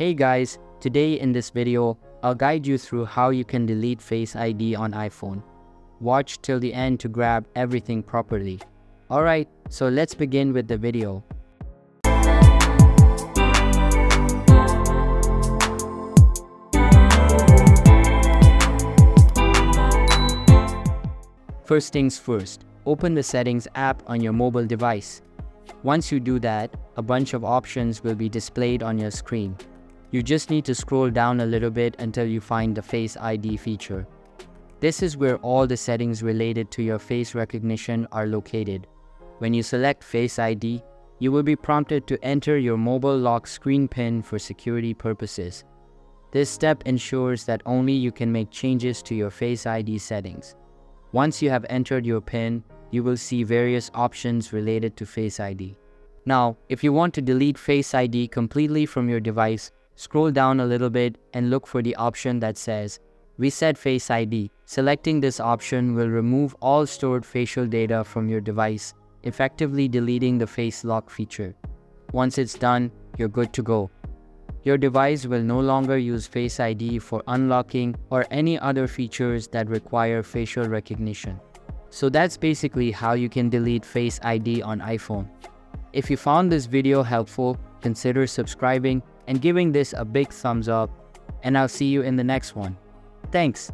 Hey guys, today in this video, I'll guide you through how you can delete Face ID on iPhone. Watch till the end to grab everything properly. Alright, so let's begin with the video. First things first, open the Settings app on your mobile device. Once you do that, a bunch of options will be displayed on your screen. You just need to scroll down a little bit until you find the Face ID feature. This is where all the settings related to your face recognition are located. When you select Face ID, you will be prompted to enter your mobile lock screen PIN for security purposes. This step ensures that only you can make changes to your Face ID settings. Once you have entered your PIN, you will see various options related to Face ID. Now, if you want to delete Face ID completely from your device, scroll down a little bit and look for the option that says Reset Face ID. Selecting this option will remove all stored facial data from your device, effectively deleting the face lock feature. Once it's done, you're good to go. Your device will no longer use Face ID for unlocking or any other features that require facial recognition. So that's basically how you can delete Face ID on iPhone. If you found this video helpful, consider subscribing and giving this a big thumbs up, and I'll see you in the next one. Thanks.